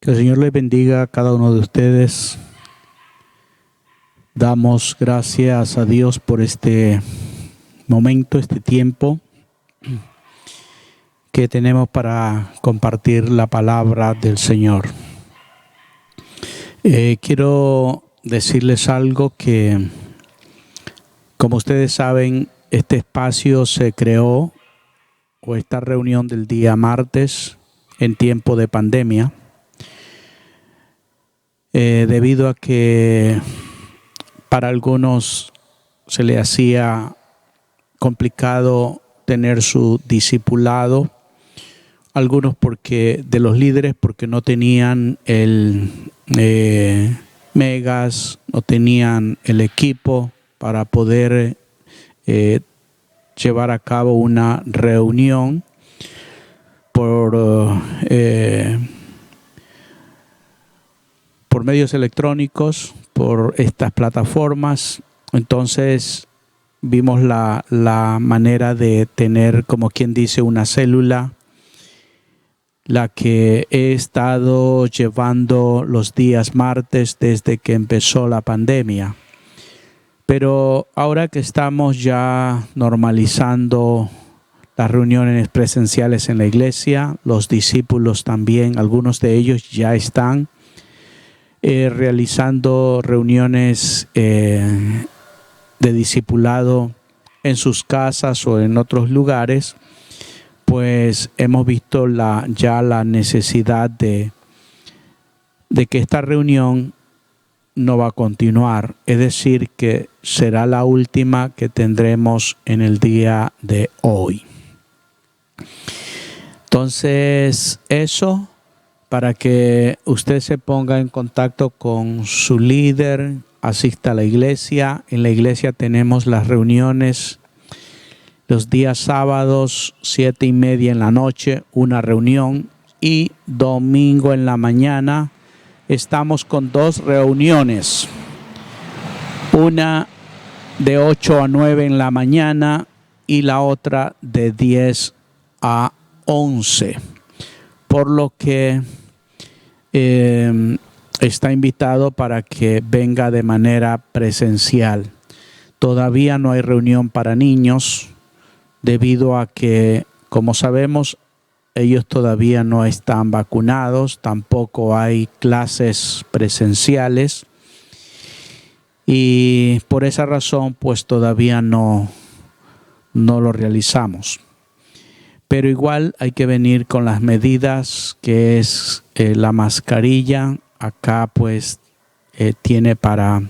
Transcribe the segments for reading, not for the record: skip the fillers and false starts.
Que el Señor les bendiga a cada uno de ustedes. Damos gracias a Dios por este momento, este tiempo que tenemos para compartir la palabra del Señor. Quiero decirles algo que, como ustedes saben, este espacio se creó, o esta reunión del día martes, en tiempo de pandemia, debido a que para algunos se le hacía complicado tener su discipulado, algunos porque de los líderes porque no tenían el megas, no tenían el equipo para poder llevar a cabo una reunión por medios electrónicos, por estas plataformas. Entonces vimos la manera de tener, como quien dice, una célula, la que he estado llevando los días martes desde que empezó la pandemia. Pero ahora que estamos ya normalizando las reuniones presenciales en la iglesia, los discípulos también, algunos de ellos ya están realizando reuniones de discipulado en sus casas o en otros lugares, pues hemos visto ya la necesidad de que esta reunión no va a continuar, es decir, que será la última que tendremos en el día de hoy. Entonces, eso para que usted se ponga en contacto con su líder, asista a la iglesia. En la iglesia tenemos las reuniones los días sábados, 7:30 en la noche, una reunión, y domingo en la mañana estamos con 2 reuniones. Una de 8 a 9 en la mañana y la otra de 10 a 11. Por lo que está invitado para que venga de manera presencial. Todavía no hay reunión para niños debido a que, como sabemos, ellos todavía no están vacunados, tampoco hay clases presenciales y por esa razón pues todavía no lo realizamos. Pero igual hay que venir con las medidas, que es la mascarilla. Acá pues tiene para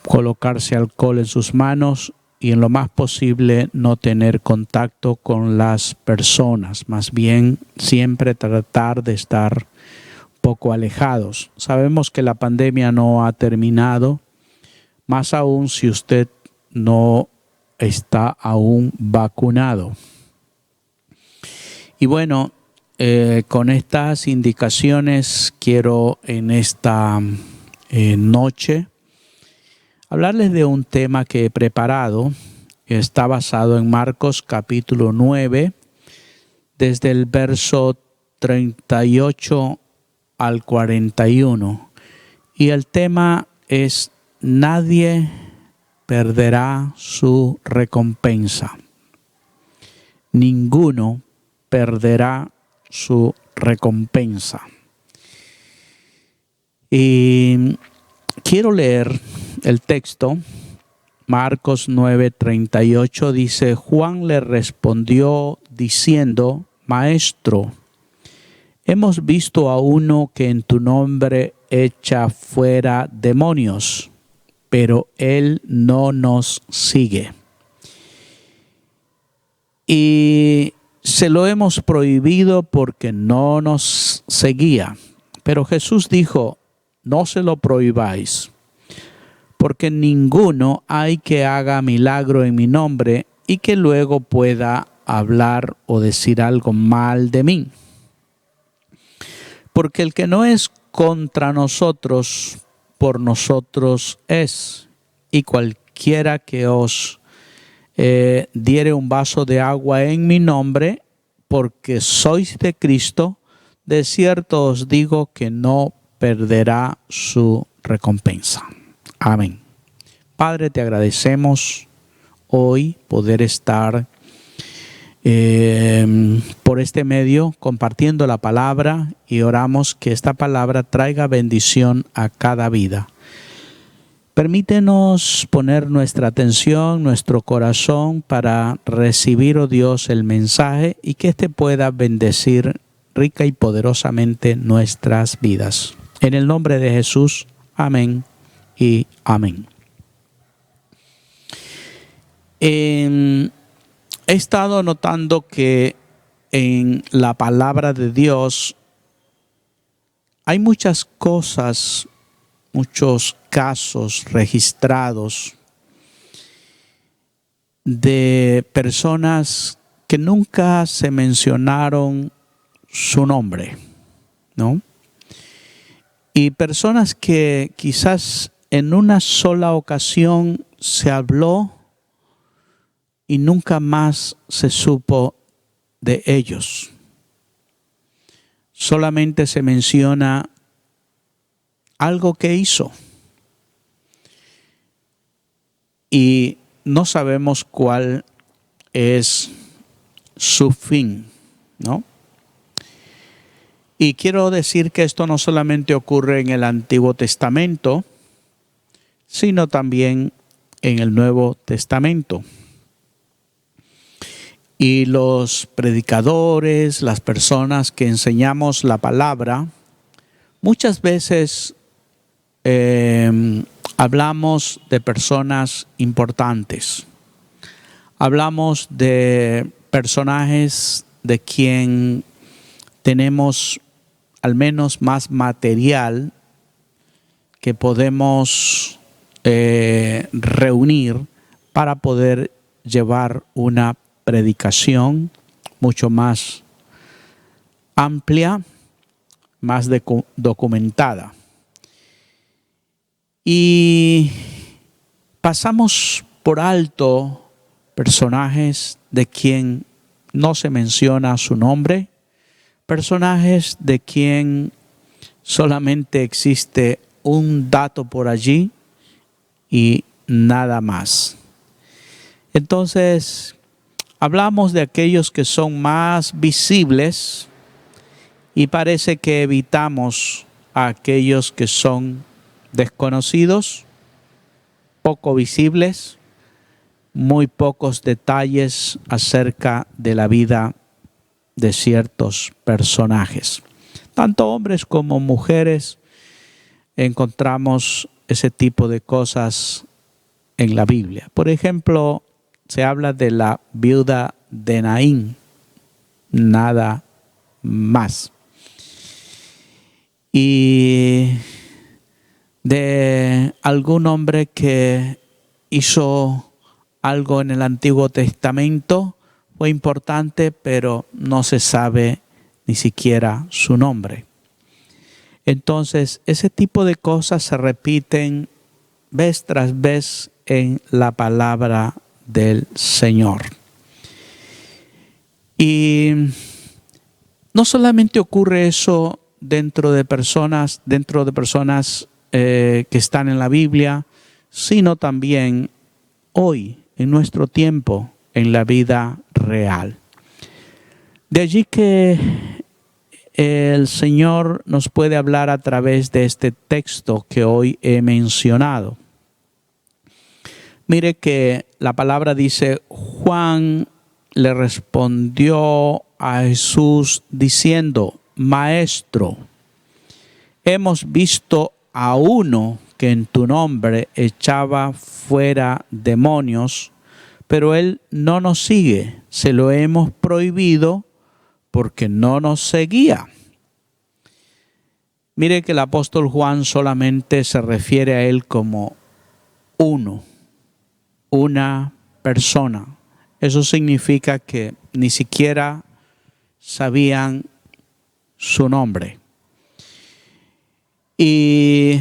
colocarse alcohol en sus manos y en lo más posible no tener contacto con las personas. Más bien siempre tratar de estar poco alejados. Sabemos que la pandemia no ha terminado, más aún si usted no está aún vacunado. Y bueno, con estas indicaciones quiero en esta noche hablarles de un tema que he preparado. Está basado en Marcos capítulo 9, desde el verso 38 al 41. Y el tema es: nadie perderá su recompensa. Ninguno perderá su recompensa. Y quiero leer el texto. Marcos 9:38 dice: Juan le respondió diciendo: Maestro, hemos visto a uno que en tu nombre echa fuera demonios, pero él no nos sigue. Y se lo hemos prohibido porque no nos seguía. Pero Jesús dijo: no se lo prohibáis, porque ninguno hay que haga milagro en mi nombre y que luego pueda hablar o decir algo mal de mí. Porque el que no es contra nosotros, por nosotros es. Y cualquiera que os diere un vaso de agua en mi nombre, porque sois de Cristo, de cierto os digo que no perderá su recompensa. Amén. Padre, te agradecemos hoy poder estar por este medio compartiendo la palabra, y oramos que esta palabra traiga bendición a cada vida. Permítenos poner nuestra atención, nuestro corazón para recibir, oh Dios, el mensaje, y que éste pueda bendecir rica y poderosamente nuestras vidas. En el nombre de Jesús, amén y amén. He estado notando que en la palabra de Dios hay muchas cosas, muchos casos registrados de personas que nunca se mencionaron su nombre, ¿no? Y personas que quizás en una sola ocasión se habló y nunca más se supo de ellos. Solamente se menciona algo que hizo y no sabemos cuál es su fin, ¿no? Y quiero decir que esto no solamente ocurre en el Antiguo Testamento, sino también en el Nuevo Testamento. Y los predicadores, las personas que enseñamos la palabra, muchas veces hablamos de personas importantes. Hablamos de personajes de quien tenemos al menos más material que podemos reunir para poder llevar una predicación mucho más amplia, más documentada. Y pasamos por alto personajes de quien no se menciona su nombre, personajes de quien solamente existe un dato por allí y nada más. Entonces, hablamos de aquellos que son más visibles y parece que evitamos a aquellos que son desconocidos, poco visibles, muy pocos detalles acerca de la vida de ciertos personajes. Tanto hombres como mujeres encontramos ese tipo de cosas en la Biblia. Por ejemplo, se habla de la viuda de Naín, nada más. Y de algún hombre que hizo algo en el Antiguo Testamento, fue importante, pero no se sabe ni siquiera su nombre. Entonces, ese tipo de cosas se repiten vez tras vez en la palabra del Señor. Y no solamente ocurre eso dentro de personas que están en la Biblia, sino también hoy, en nuestro tiempo, en la vida real. De allí que el Señor nos puede hablar a través de este texto que hoy he mencionado. Mire que la palabra dice: Juan le respondió a Jesús diciendo: Maestro, hemos visto a uno que en tu nombre echaba fuera demonios, pero él no nos sigue. Se lo hemos prohibido porque no nos seguía. Mire que el apóstol Juan solamente se refiere a él como uno, una persona. Eso significa que ni siquiera sabían su nombre. Y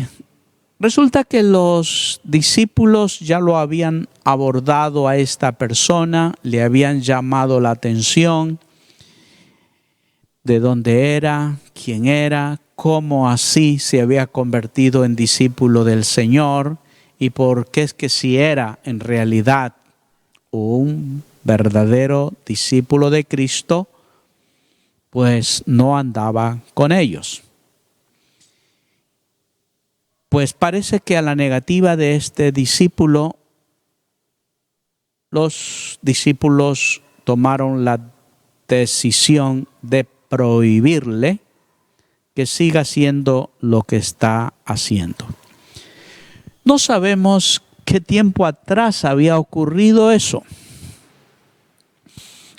resulta que los discípulos ya lo habían abordado a esta persona, le habían llamado la atención de dónde era, quién era, cómo así se había convertido en discípulo del Señor y por qué es que si era en realidad un verdadero discípulo de Cristo, pues no andaba con ellos. Pues parece que a la negativa de este discípulo, los discípulos tomaron la decisión de prohibirle que siga haciendo lo que está haciendo. No sabemos qué tiempo atrás había ocurrido eso,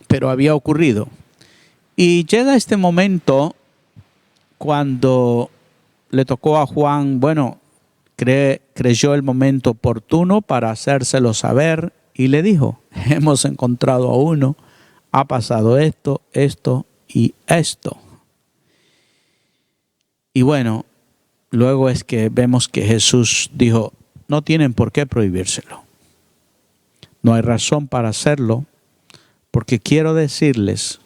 pero había ocurrido. Y llega este momento cuando le tocó a Juan, creyó el momento oportuno para hacérselo saber y le dijo, hemos encontrado a uno, ha pasado esto, esto y esto. Y bueno, luego es que vemos que Jesús dijo, no tienen por qué prohibírselo. No hay razón para hacerlo, porque quiero decirles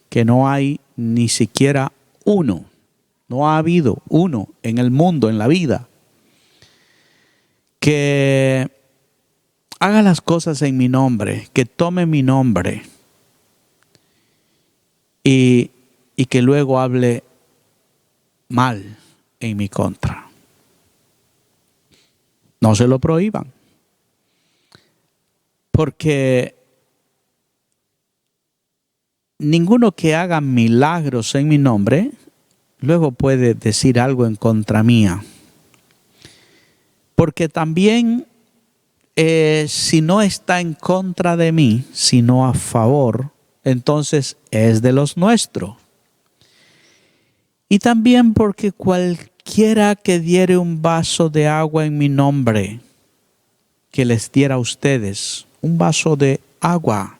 que no hay ni siquiera uno, no ha habido uno en el mundo, en la vida, que haga las cosas en mi nombre, que tome mi nombre y que luego hable mal en mi contra. No se lo prohíban. Porque ninguno que haga milagros en mi nombre, luego puede decir algo en contra mía. Porque también, si no está en contra de mí, sino a favor, entonces es de los nuestros. Y también porque cualquiera que diere un vaso de agua en mi nombre, que les diera a ustedes un vaso de agua,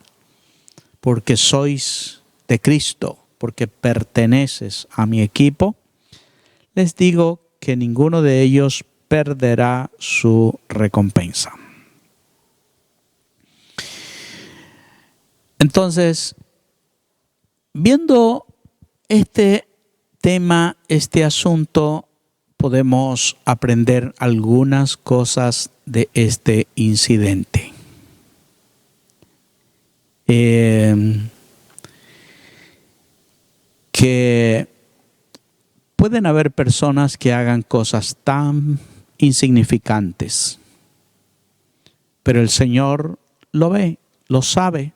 porque sois de Cristo, porque perteneces a mi equipo, les digo que ninguno de ellos perderá su recompensa. Entonces, viendo este tema, este asunto, podemos aprender algunas cosas de este incidente. Que pueden haber personas que hagan cosas tan insignificantes, pero el Señor lo ve, lo sabe,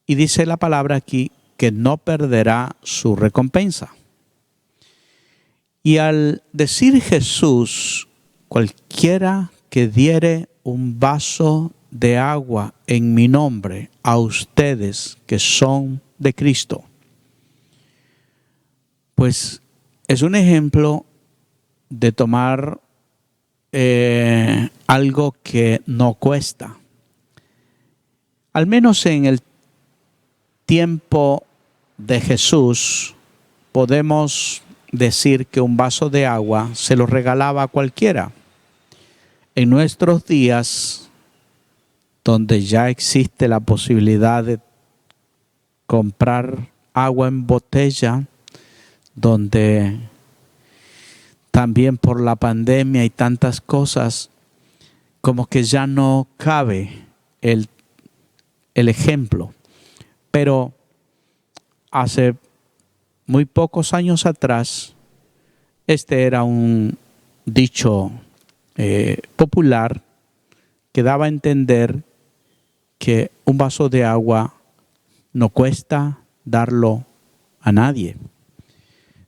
y dice la palabra aquí que no perderá su recompensa. Y al decir Jesús, cualquiera que diere un vaso de agua en mi nombre a ustedes que son de Cristo, pues es un ejemplo de tomar algo que no cuesta. Al menos en el tiempo de Jesús, podemos decir que un vaso de agua se lo regalaba a cualquiera. En nuestros días, donde ya existe la posibilidad de comprar agua en botella, donde también por la pandemia y tantas cosas, como que ya no cabe el ejemplo. Pero hace muy pocos años atrás, este era un dicho popular que daba a entender que un vaso de agua no cuesta darlo a nadie.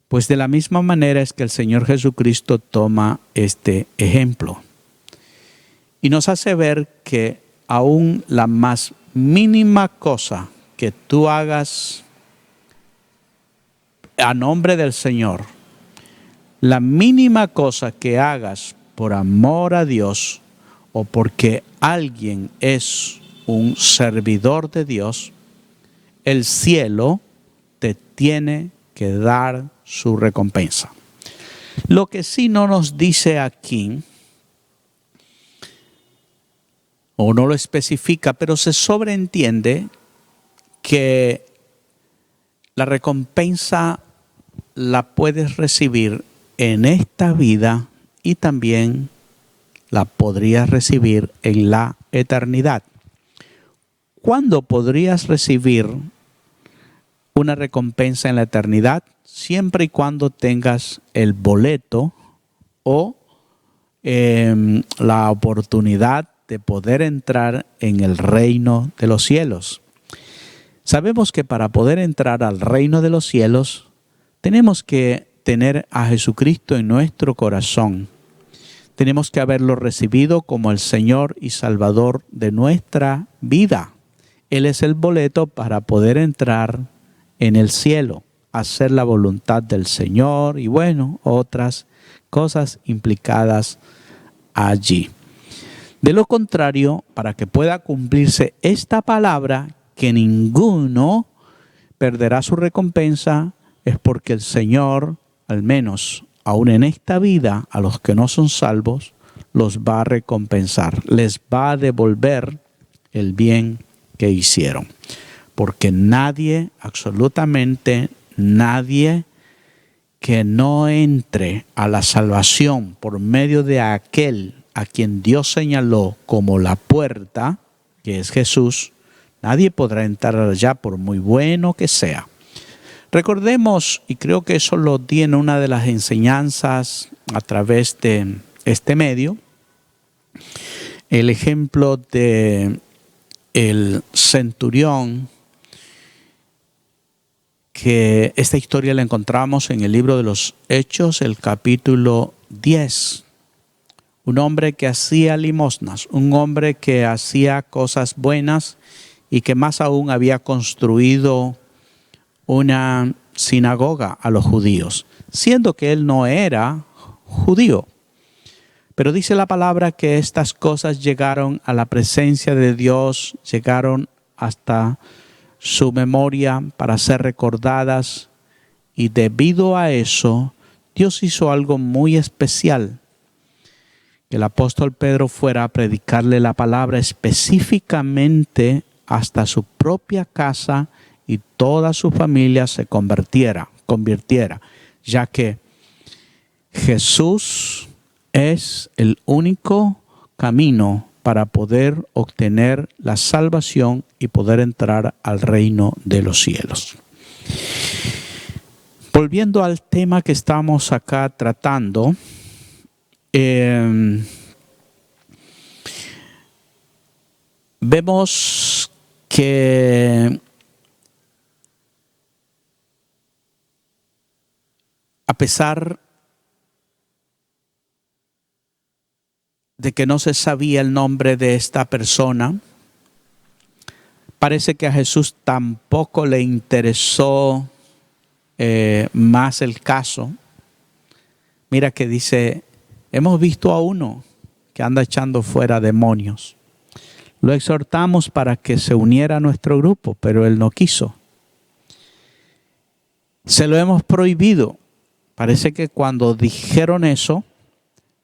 Pues de la misma manera es que el Señor Jesucristo toma este ejemplo y nos hace ver que aún la más mínima cosa que tú hagas a nombre del Señor, la mínima cosa que hagas por amor a Dios o porque alguien es un servidor de Dios, el cielo te tiene que dar su recompensa. Lo que sí no nos dice aquí, o no lo especifica, pero se sobreentiende que la recompensa la puedes recibir en esta vida y también la podrías recibir en la eternidad. ¿Cuándo podrías recibir una recompensa en la eternidad? Siempre y cuando tengas el boleto o la oportunidad de poder entrar en el reino de los cielos. Sabemos que para poder entrar al reino de los cielos tenemos que tener a Jesucristo en nuestro corazón. Tenemos que haberlo recibido como el Señor y Salvador de nuestra vida. Él es el boleto para poder entrar en el cielo, hacer la voluntad del Señor y bueno, otras cosas implicadas allí. De lo contrario, para que pueda cumplirse esta palabra, que ninguno perderá su recompensa, es porque el Señor, al menos aún en esta vida, a los que no son salvos, los va a recompensar, les va a devolver el bien que hicieron. Porque nadie, absolutamente nadie, que no entre a la salvación por medio de aquel a quien Dios señaló como la puerta, que es Jesús, nadie podrá entrar allá por muy bueno que sea. Recordemos, y creo que eso lo di en una de las enseñanzas a través de este medio, el ejemplo de el centurión, que esta historia la encontramos en el libro de los Hechos, el capítulo 10. Un hombre que hacía limosnas, un hombre que hacía cosas buenas y que más aún había construido una sinagoga a los judíos, siendo que él no era judío. Pero dice la palabra que estas cosas llegaron a la presencia de Dios, llegaron hasta su memoria para ser recordadas, y debido a eso Dios hizo algo muy especial, que el apóstol Pedro fuera a predicarle la palabra específicamente hasta su propia casa y toda su familia se convirtiera, ya que Jesús es el único camino para poder obtener la salvación y poder entrar al reino de los cielos. Volviendo al tema que estamos acá tratando, vemos que a pesar de que no se sabía el nombre de esta persona, parece que a Jesús tampoco le interesó más el caso. Mira que dice, hemos visto a uno que anda echando fuera demonios. Lo exhortamos para que se uniera a nuestro grupo, pero él no quiso. Se lo hemos prohibido. Parece que cuando dijeron eso,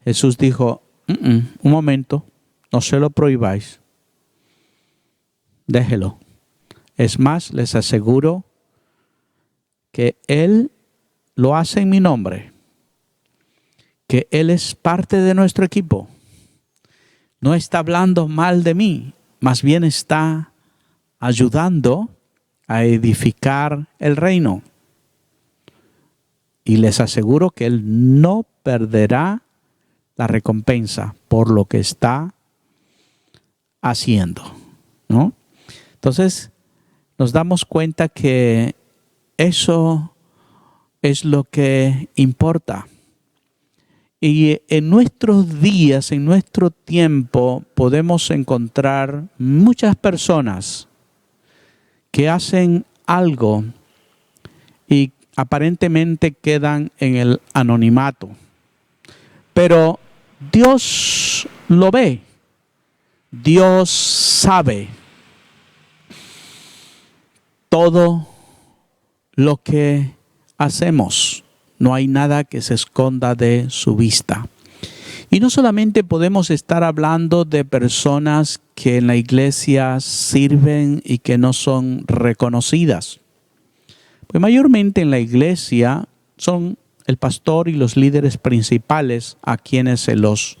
Jesús dijo, un momento, no se lo prohibáis. Déjelo. Es más, les aseguro que Él lo hace en mi nombre, que Él es parte de nuestro equipo. No está hablando mal de mí, más bien está ayudando a edificar el reino. Y les aseguro que Él no perderá la recompensa por lo que está haciendo, ¿no? Entonces, nos damos cuenta que eso es lo que importa. Y en nuestros días, en nuestro tiempo, podemos encontrar muchas personas que hacen algo y aparentemente quedan en el anonimato. Pero Dios lo ve, Dios sabe todo lo que hacemos. No hay nada que se esconda de su vista. Y no solamente podemos estar hablando de personas que en la iglesia sirven y que no son reconocidas. Pues mayormente en la iglesia son el pastor y los líderes principales a quienes se los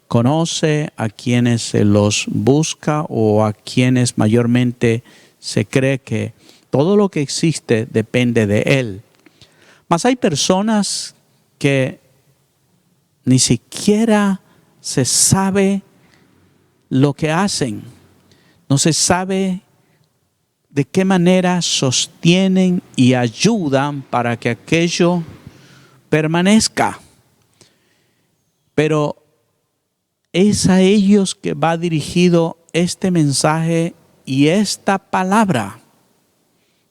conoce, a quienes se los busca o a quienes mayormente se cree que todo lo que existe depende de él. Mas hay personas que ni siquiera se sabe lo que hacen, no se sabe de qué manera sostienen y ayudan para que aquello permanezca. Pero es a ellos que va dirigido este mensaje y esta palabra.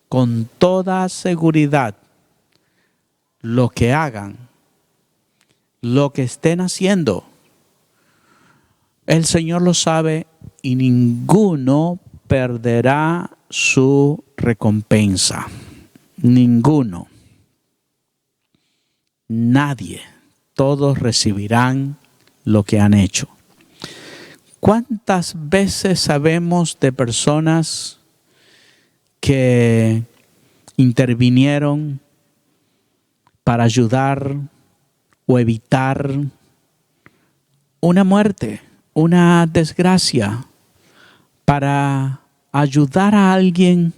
Con toda seguridad, lo que hagan, lo que estén haciendo, el Señor lo sabe y ninguno perderá su recompensa. Ninguno. Nadie. Todos recibirán lo que han hecho. ¿Cuántas veces sabemos de personas que intervinieron para ayudar o evitar una muerte, una desgracia, para ayudar a alguien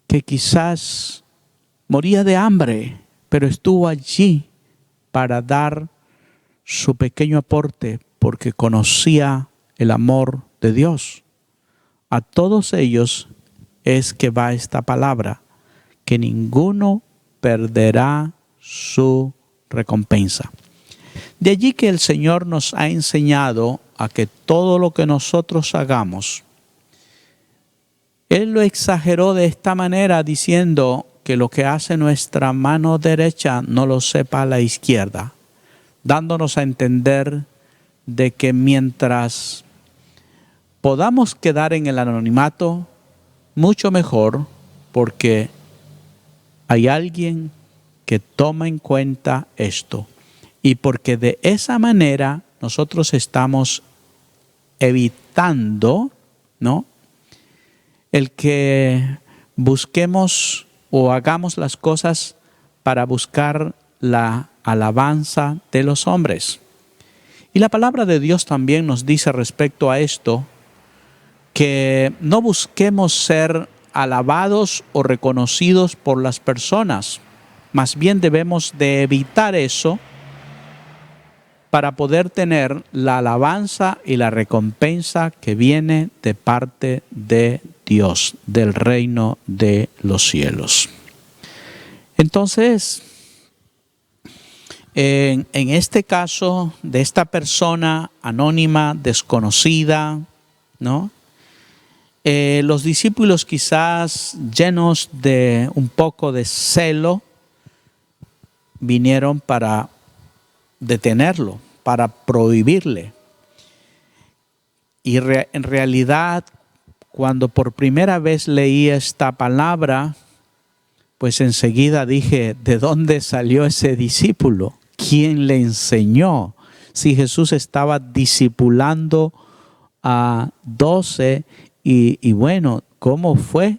que quizás moría de hambre, pero estuvo allí para dar su pequeño aporte porque conocía el amor de Dios? A todos ellos es que va esta palabra, que ninguno perderá su recompensa. De allí que el Señor nos ha enseñado a que todo lo que nosotros hagamos, Él lo exageró de esta manera diciendo que lo que hace nuestra mano derecha no lo sepa la izquierda, dándonos a entender de que mientras podamos quedar en el anonimato, mucho mejor, porque hay alguien que toma en cuenta esto. Y porque de esa manera nosotros estamos evitando, ¿no?, el que busquemos o hagamos las cosas para buscar la alabanza de los hombres. Y la palabra de Dios también nos dice respecto a esto, que no busquemos ser alabados o reconocidos por las personas. Más bien debemos de evitar eso para poder tener la alabanza y la recompensa que viene de parte de Dios, del reino de los cielos. Entonces, en este caso de esta persona anónima, desconocida, ¿no?, los discípulos quizás llenos de un poco de celo vinieron para detenerlo, para prohibirle. Y en realidad, cuando por primera vez leí esta palabra, pues enseguida dije, ¿de dónde salió ese discípulo? ¿Quién le enseñó? Si Jesús estaba discipulando a 12 y bueno, ¿cómo fue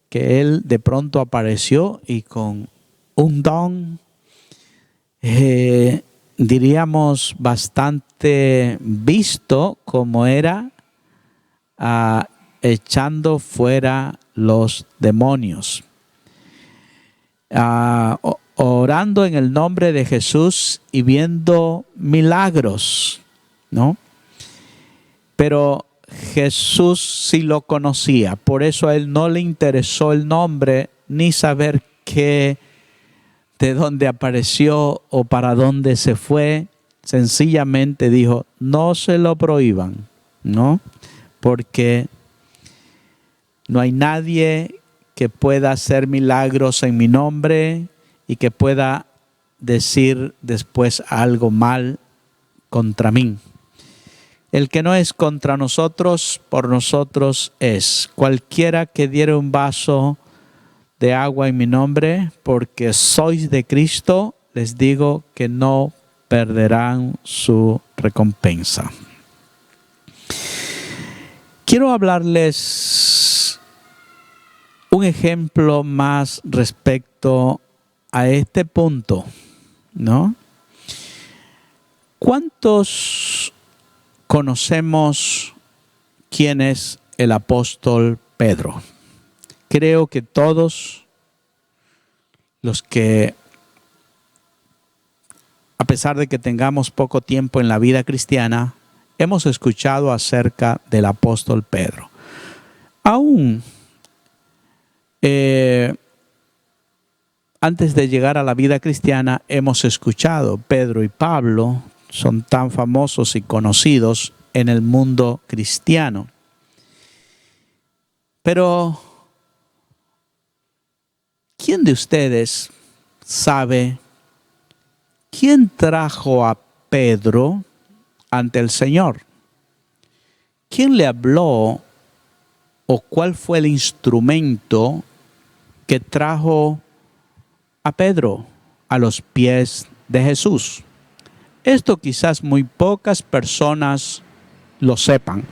que él de pronto apareció y con un don, diríamos, bastante visto, como era echando fuera los demonios, orando en el nombre de Jesús y viendo milagros, ¿no? Pero Jesús sí lo conocía, por eso a él no le interesó el nombre ni saber de dónde apareció o para dónde se fue. Sencillamente dijo, no se lo prohíban, ¿no? Porque no hay nadie que pueda hacer milagros en mi nombre y que pueda decir después algo mal contra mí. El que no es contra nosotros, por nosotros es. Cualquiera que diere un vaso de agua en mi nombre, porque sois de Cristo, les digo que no perderán su recompensa. Quiero hablarles un ejemplo más respecto a este punto, ¿no? ¿Cuántos conocemos quién es el apóstol Pedro? Creo que todos los que, a pesar de que tengamos poco tiempo en la vida cristiana, hemos escuchado acerca del apóstol Pedro. Aún antes de llegar a la vida cristiana, hemos escuchado Pedro y Pablo, son tan famosos y conocidos en el mundo cristiano. Pero, ¿quién de ustedes sabe quién trajo a Pedro ante el Señor? ¿Quién le habló o cuál fue el instrumento que trajo a Pedro a los pies de Jesús? Esto quizás muy pocas personas lo sepan.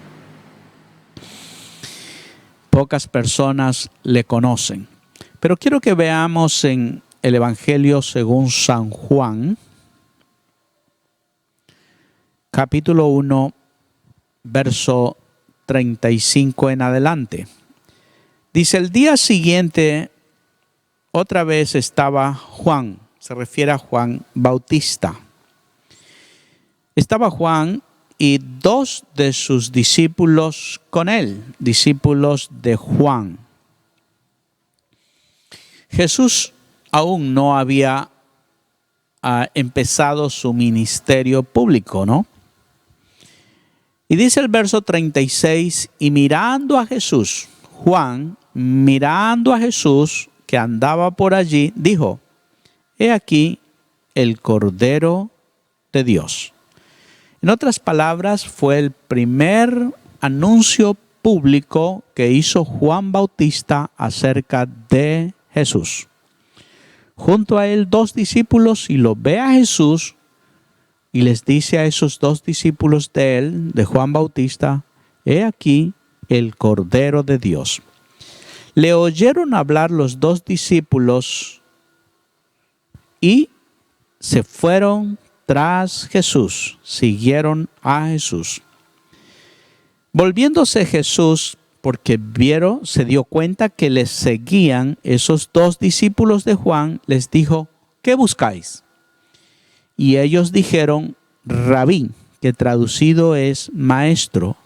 Pocas personas le conocen. Pero quiero que veamos en el Evangelio según San Juan, capítulo 1, verso 35 en adelante. Dice, el día siguiente, otra vez estaba Juan, se refiere a Juan Bautista. Estaba Juan y dos de sus discípulos con él, discípulos de Juan. Jesús aún no había empezado su ministerio público, ¿no? Y dice el verso 36, y mirando a Jesús, Juan, mirando a Jesús que andaba por allí, dijo, he aquí el Cordero de Dios. En otras palabras, fue el primer anuncio público que hizo Juan Bautista acerca de Jesús. Junto a él dos discípulos y lo ve a Jesús y les dice a esos dos discípulos de él, de Juan Bautista, he aquí el Cordero de Dios. Le oyeron hablar los dos discípulos y se fueron tras Jesús, siguieron a Jesús. Volviéndose Jesús, porque se dio cuenta que les seguían esos dos discípulos de Juan, les dijo, ¿qué buscáis? Y ellos dijeron, Rabí, que traducido es maestro,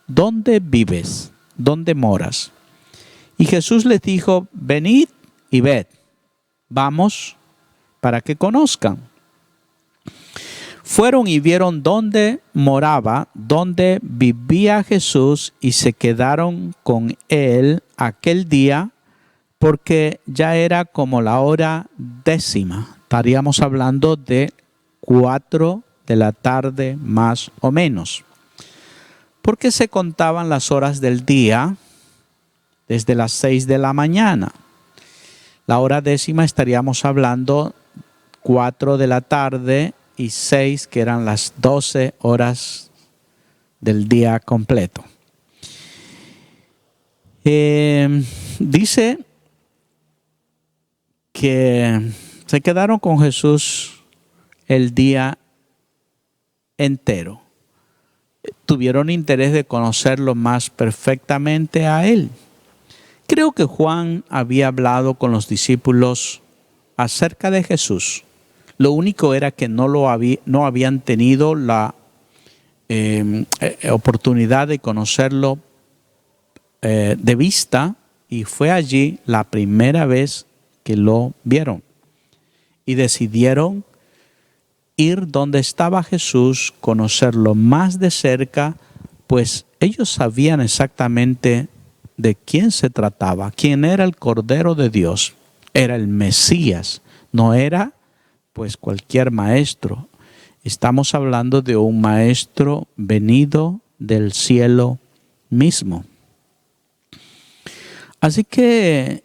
¿dónde vives? ¿Dónde moras? Y Jesús les dijo, venid y ved, vamos para que conozcan. Fueron y vieron dónde moraba, dónde vivía Jesús y se quedaron con él aquel día porque ya era como la hora 10:00. Estaríamos hablando de 4 de la tarde más o menos. Porque se contaban las horas del día desde las 6 de la mañana. La hora 10:00 estaríamos hablando 4 de la tarde y 6, que eran las 12 horas del día completo. Dice que se quedaron con Jesús el día entero. Tuvieron interés de conocerlo más perfectamente a él. Creo que Juan había hablado con los discípulos acerca de Jesús. Lo único era que no habían tenido la oportunidad de conocerlo de vista, y fue allí la primera vez que lo vieron. Y decidieron ir donde estaba Jesús, conocerlo más de cerca, pues ellos sabían exactamente de quién se trataba, quién era el Cordero de Dios. Era el Mesías, no era pues cualquier maestro. Estamos hablando de un maestro venido del cielo mismo. Así que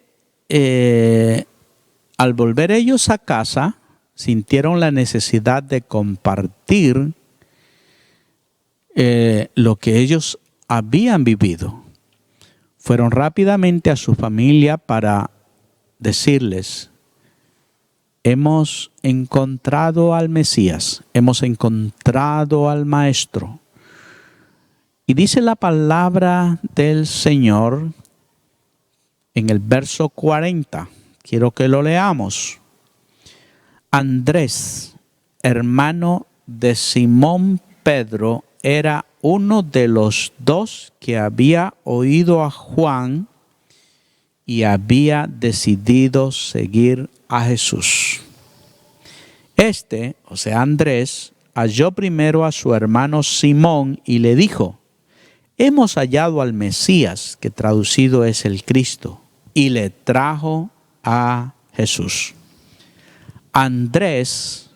al volver ellos a casa, sintieron la necesidad de compartir lo que ellos habían vivido. fueron rápidamente a su familia para decirles: hemos encontrado al Mesías, hemos encontrado al Maestro. Y dice la palabra del Señor en el verso 40. Quiero que lo leamos. Andrés, hermano de Simón Pedro, era uno de los dos que había oído a Juan y había decidido seguir a Jesús. O sea, Andrés, halló primero a su hermano Simón y le dijo: hemos hallado al Mesías, que traducido es el Cristo, y le trajo a Jesús. Andrés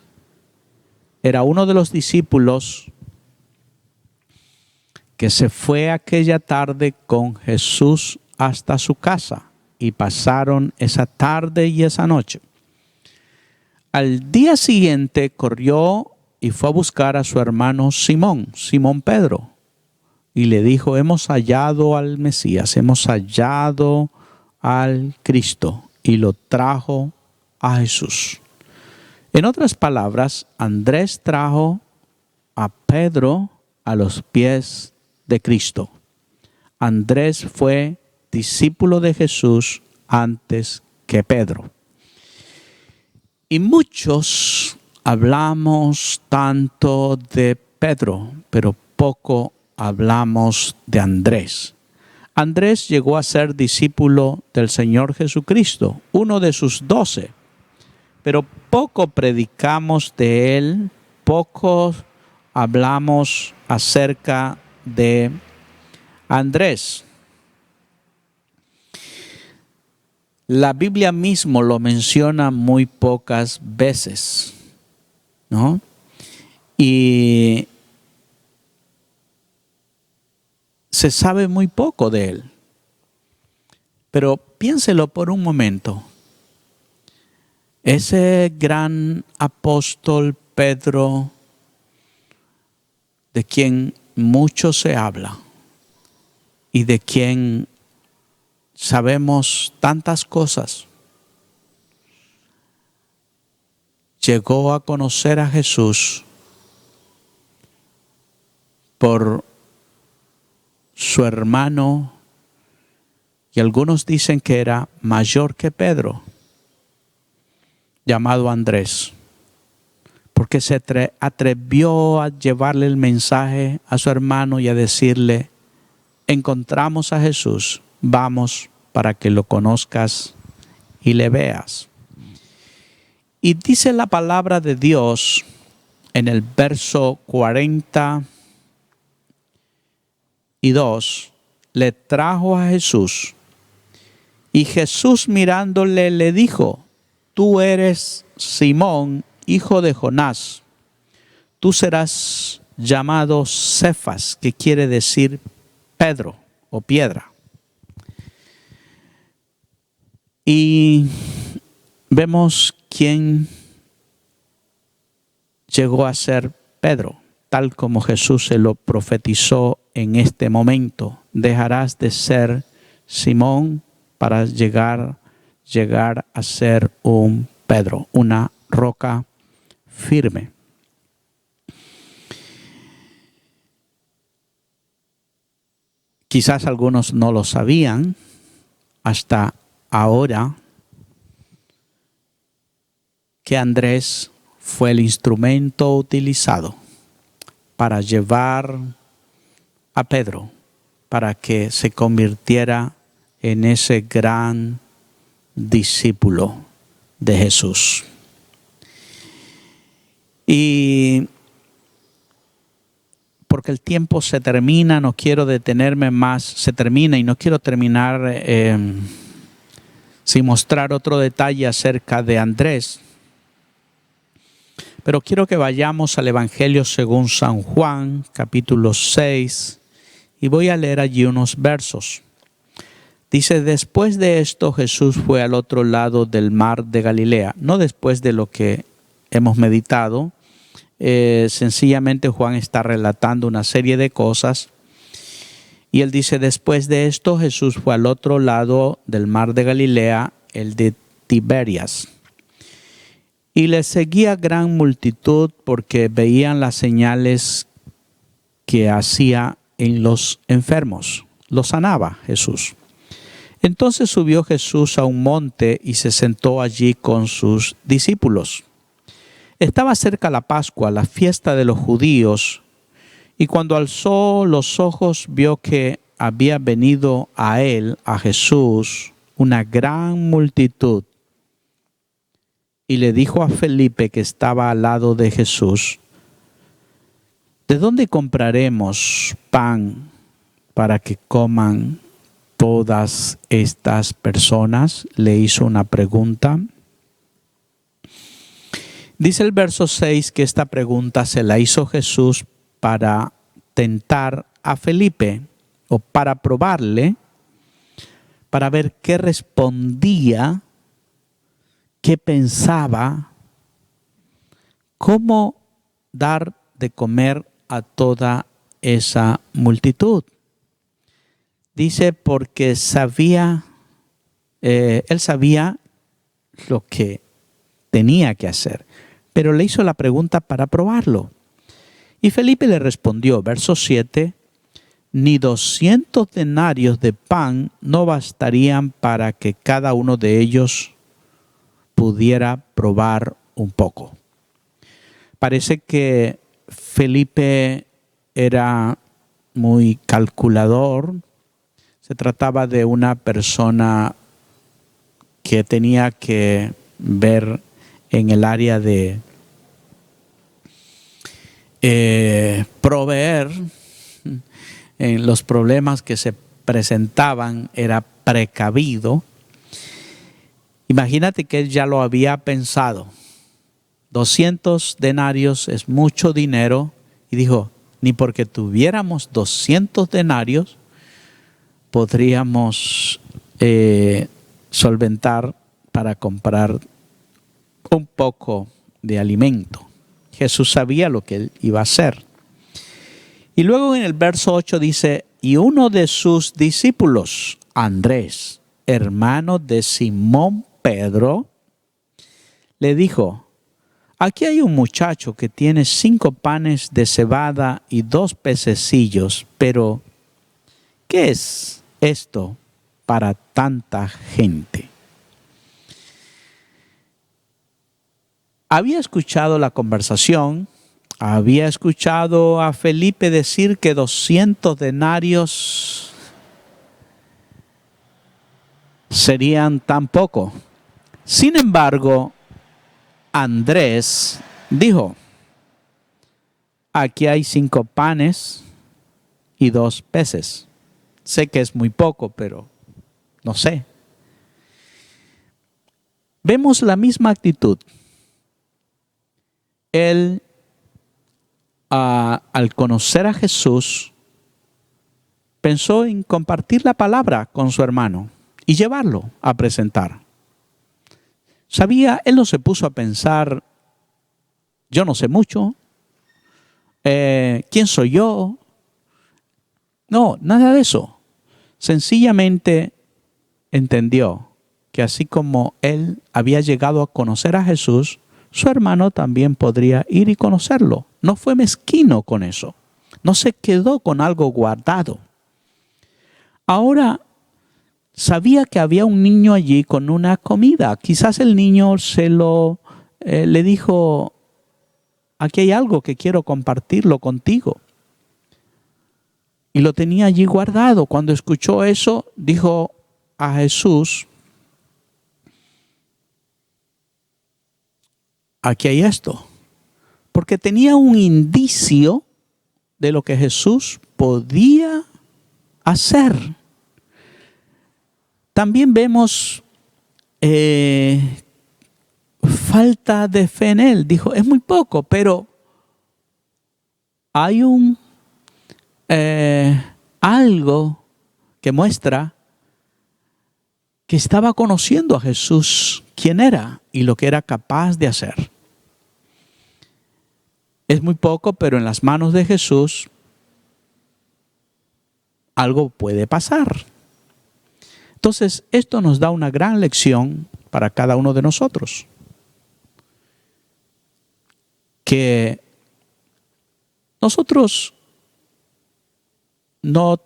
era uno de los discípulos que se fue aquella tarde con Jesús hasta su casa y pasaron esa tarde y esa noche. Al día siguiente corrió y fue a buscar a su hermano Simón Pedro, y le dijo: hemos hallado al Mesías, hemos hallado al Cristo, y lo trajo a Jesús. En otras palabras, Andrés trajo a Pedro a los pies de Cristo. Andrés fue discípulo de Jesús antes que Pedro. Y muchos hablamos tanto de Pedro, pero poco hablamos de Andrés. Andrés llegó a ser discípulo del Señor Jesucristo, uno de sus 12, pero poco predicamos de él, poco hablamos acerca de Andrés. La Biblia mismo lo menciona muy pocas veces, ¿no? Y se sabe muy poco de él. Pero piénselo por un momento. Ese gran apóstol Pedro, de quien mucho se habla y de quien sabemos tantas cosas, llegó a conocer a Jesús por su hermano, y algunos dicen que era mayor que Pedro, llamado Andrés, porque se atrevió a llevarle el mensaje a su hermano y a decirle: encontramos a Jesús, vamos para que lo conozcas y le veas. Y dice la palabra de Dios en el verso 42, le trajo a Jesús, y Jesús mirándole le dijo: tú eres Simón, hijo de Jonás, tú serás llamado Cefas, que quiere decir Pedro o piedra. Y vemos quién llegó a ser Pedro, tal como Jesús se lo profetizó en este momento. Dejarás de ser Simón para llegar a ser un Pedro, una roca firme. Quizás algunos no lo sabían hasta ahora, que Andrés fue el instrumento utilizado para llevar a Pedro para que se convirtiera en ese gran discípulo de Jesús. Y porque el tiempo se termina, no quiero detenerme más, se termina y no quiero terminar sin mostrar otro detalle acerca de Andrés. Pero quiero que vayamos al Evangelio según San Juan, capítulo 6, y voy a leer allí unos versos. Dice: después de esto Jesús fue al otro lado del mar de Galilea. No después de lo que hemos meditado, sencillamente Juan está relatando una serie de cosas. Y él dice, después de esto Jesús fue al otro lado del mar de Galilea, el de Tiberias. Y le seguía gran multitud porque veían las señales que hacía en los enfermos. Los sanaba Jesús. Entonces subió Jesús a un monte y se sentó allí con sus discípulos. Estaba cerca la Pascua, la fiesta de los judíos, y cuando alzó los ojos vio que había venido a él, a Jesús, una gran multitud. Y le dijo a Felipe, que estaba al lado de Jesús, ¿de dónde compraremos pan para que coman todas estas personas? Le hizo una pregunta. Dice el verso 6 que esta pregunta se la hizo Jesús para tentar a Felipe o para probarle, para ver qué respondía, qué pensaba, cómo dar de comer a toda esa multitud. Dice porque él sabía lo que tenía que hacer, pero le hizo la pregunta para probarlo. Y Felipe le respondió, verso 7, ni 200 denarios de pan no bastarían para que cada uno de ellos pudiera probar un poco. Parece que Felipe era muy calculador. Se trataba de una persona que tenía que ver en el área de proveer. En los problemas que se presentaban, era precavido. Imagínate que él ya lo había pensado. 200 denarios es mucho dinero. Y dijo, ni porque tuviéramos 200 denarios podríamos solventar para comprar un poco de alimento. Jesús sabía lo que él iba a hacer. Y luego en el verso 8 dice, y uno de sus discípulos, Andrés, hermano de Simón Pedro, le dijo, aquí hay un muchacho que tiene 5 panes de cebada y 2 pececillos, pero ¿qué es esto para tanta gente? Había escuchado la conversación, había escuchado a Felipe decir que 200 denarios serían tan poco. Sin embargo, Andrés dijo, aquí hay 5 panes y 2 peces. Sé que es muy poco, pero no sé. Vemos la misma actitud. Él, al conocer a Jesús, pensó en compartir la palabra con su hermano y llevarlo a presentar. Él no se puso a pensar, yo no sé mucho, ¿quién soy yo? No, nada de eso. Sencillamente entendió que así como él había llegado a conocer a Jesús, su hermano también podría ir y conocerlo. No fue mezquino con eso. No se quedó con algo guardado. Ahora sabía que había un niño allí con una comida. Quizás el niño le dijo, aquí hay algo que quiero compartirlo contigo. Y lo tenía allí guardado. Cuando escuchó eso, dijo a Jesús, aquí hay esto. Porque tenía un indicio de lo que Jesús podía hacer. También vemos falta de fe en él. Dijo, es muy poco, pero hay algo que muestra que estaba conociendo a Jesús, quién era y lo que era capaz de hacer. Es muy poco, pero en las manos de Jesús algo puede pasar. Entonces, esto nos da una gran lección para cada uno de nosotros. Que nosotros no,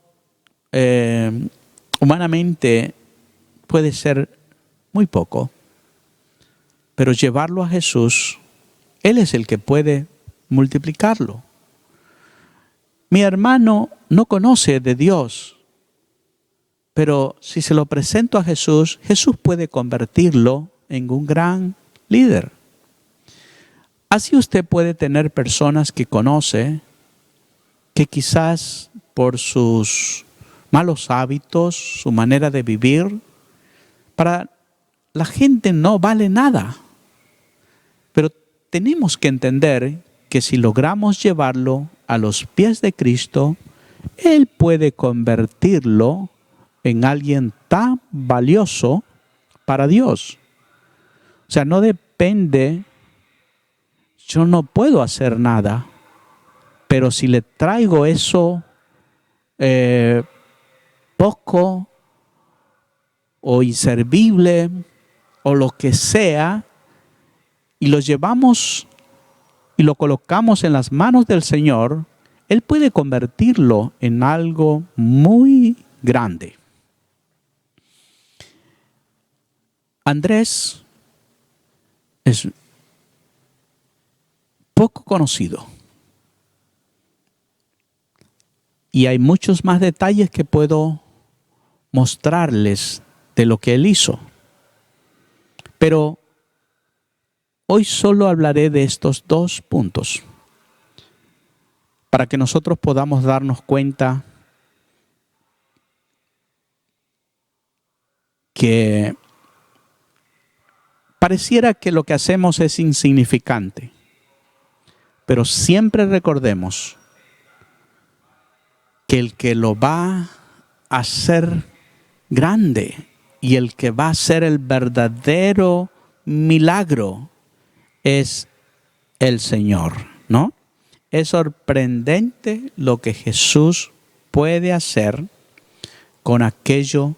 humanamente puede ser muy poco, pero llevarlo a Jesús, Él es el que puede multiplicarlo. Mi hermano no conoce de Dios, pero si se lo presento a Jesús, Jesús puede convertirlo en un gran líder. Así usted puede tener personas que conoce, que quizás por sus malos hábitos, su manera de vivir, para la gente no vale nada. Pero tenemos que entender que si logramos llevarlo a los pies de Cristo, Él puede convertirlo en alguien tan valioso para Dios. O sea, no depende, yo no puedo hacer nada, pero si le traigo eso poco o inservible o lo que sea, y lo llevamos y lo colocamos en las manos del Señor, Él puede convertirlo en algo muy grande. Andrés es poco conocido. Y hay muchos más detalles que puedo mostrarles de lo que él hizo. Pero hoy solo hablaré de estos 2 puntos para que nosotros podamos darnos cuenta que pareciera que lo que hacemos es insignificante, pero siempre recordemos que el que lo va a hacer grande y el que va a hacer el verdadero milagro es el Señor, ¿no? Es sorprendente lo que Jesús puede hacer con aquello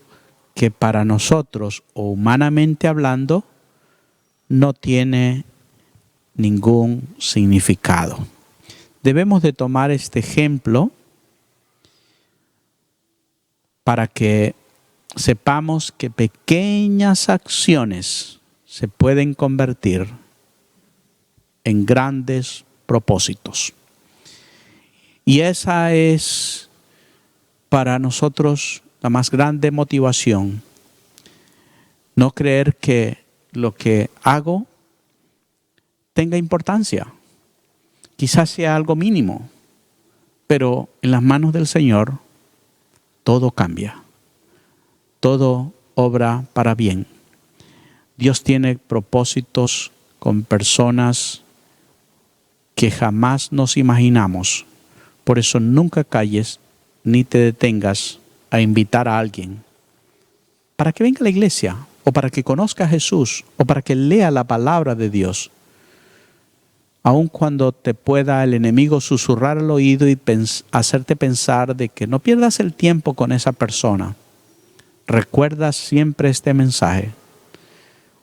que para nosotros, o humanamente hablando, no tiene ningún significado. Debemos de tomar este ejemplo para que sepamos que pequeñas acciones se pueden convertir en grandes propósitos. Y esa es para nosotros la más grande motivación. No creer que lo que hago tenga importancia. Quizás sea algo mínimo, pero en las manos del Señor todo cambia. Todo obra para bien. Dios tiene propósitos con personas que jamás nos imaginamos. Por eso nunca calles ni te detengas a invitar a alguien para que venga a la iglesia, o para que conozca a Jesús, o para que lea la palabra de Dios. Aun cuando te pueda el enemigo susurrar al oído y hacerte pensar de que no pierdas el tiempo con esa persona, recuerda siempre este mensaje.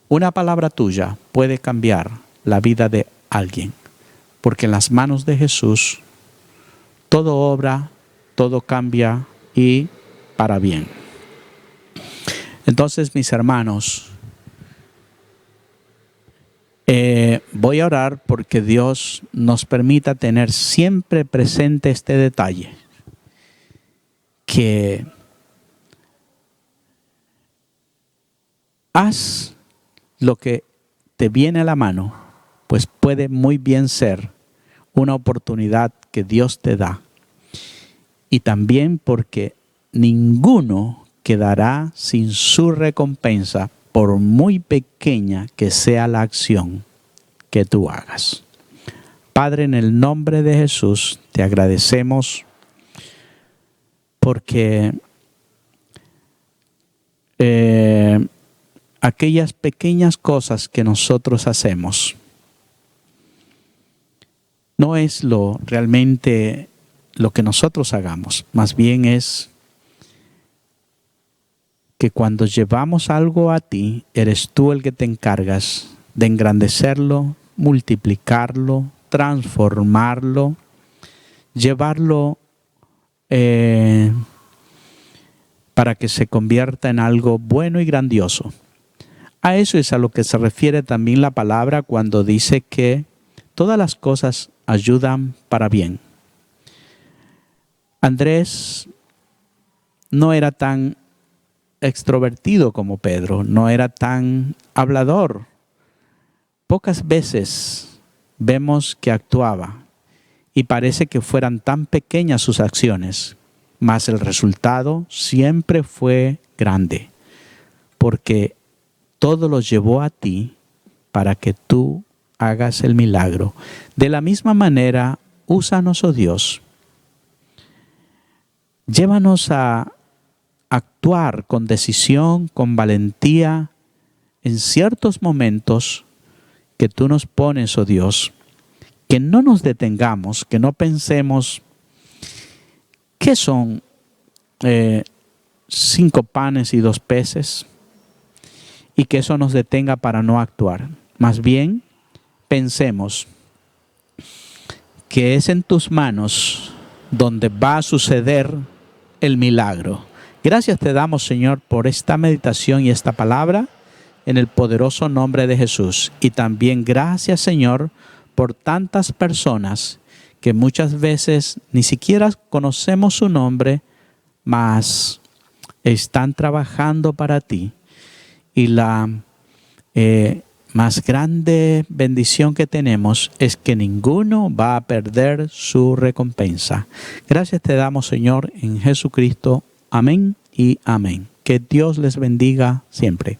Una palabra tuya puede cambiar la vida de alguien, porque en las manos de Jesús todo obra, todo cambia y para bien. Entonces, mis hermanos, voy a orar porque Dios nos permita tener siempre presente este detalle, que haz lo que te viene a la mano, pues puede muy bien ser una oportunidad que Dios te da. Y también porque ninguno quedará sin su recompensa, por muy pequeña que sea la acción que tú hagas. Padre, en el nombre de Jesús, te agradecemos porque aquellas pequeñas cosas que nosotros hacemos no es realmente lo que nosotros hagamos, más bien es que cuando llevamos algo a ti, eres tú el que te encargas de engrandecerlo, multiplicarlo, transformarlo, llevarlo para que se convierta en algo bueno y grandioso. A eso es a lo que se refiere también la palabra cuando dice que todas las cosas ayudan para bien. Andrés no era tan extrovertido como Pedro, no era tan hablador. Pocas veces vemos que actuaba y parece que fueran tan pequeñas sus acciones, mas el resultado siempre fue grande, porque todo lo llevó a ti para que tú hagas el milagro. De la misma manera, úsanos, oh Dios. Llévanos a actuar con decisión, con valentía, en ciertos momentos que tú nos pones, oh Dios. Que no nos detengamos, que no pensemos, ¿qué son 5 panes y 2 peces? Y que eso nos detenga para no actuar. Más bien, pensemos que es en tus manos donde va a suceder el milagro. Gracias te damos, Señor, por esta meditación y esta palabra en el poderoso nombre de Jesús. Y también gracias, Señor, por tantas personas que muchas veces ni siquiera conocemos su nombre, mas están trabajando para ti. Y la más grande bendición que tenemos es que ninguno va a perder su recompensa. Gracias te damos, Señor, en Jesucristo. Amén y amén. Que Dios les bendiga siempre.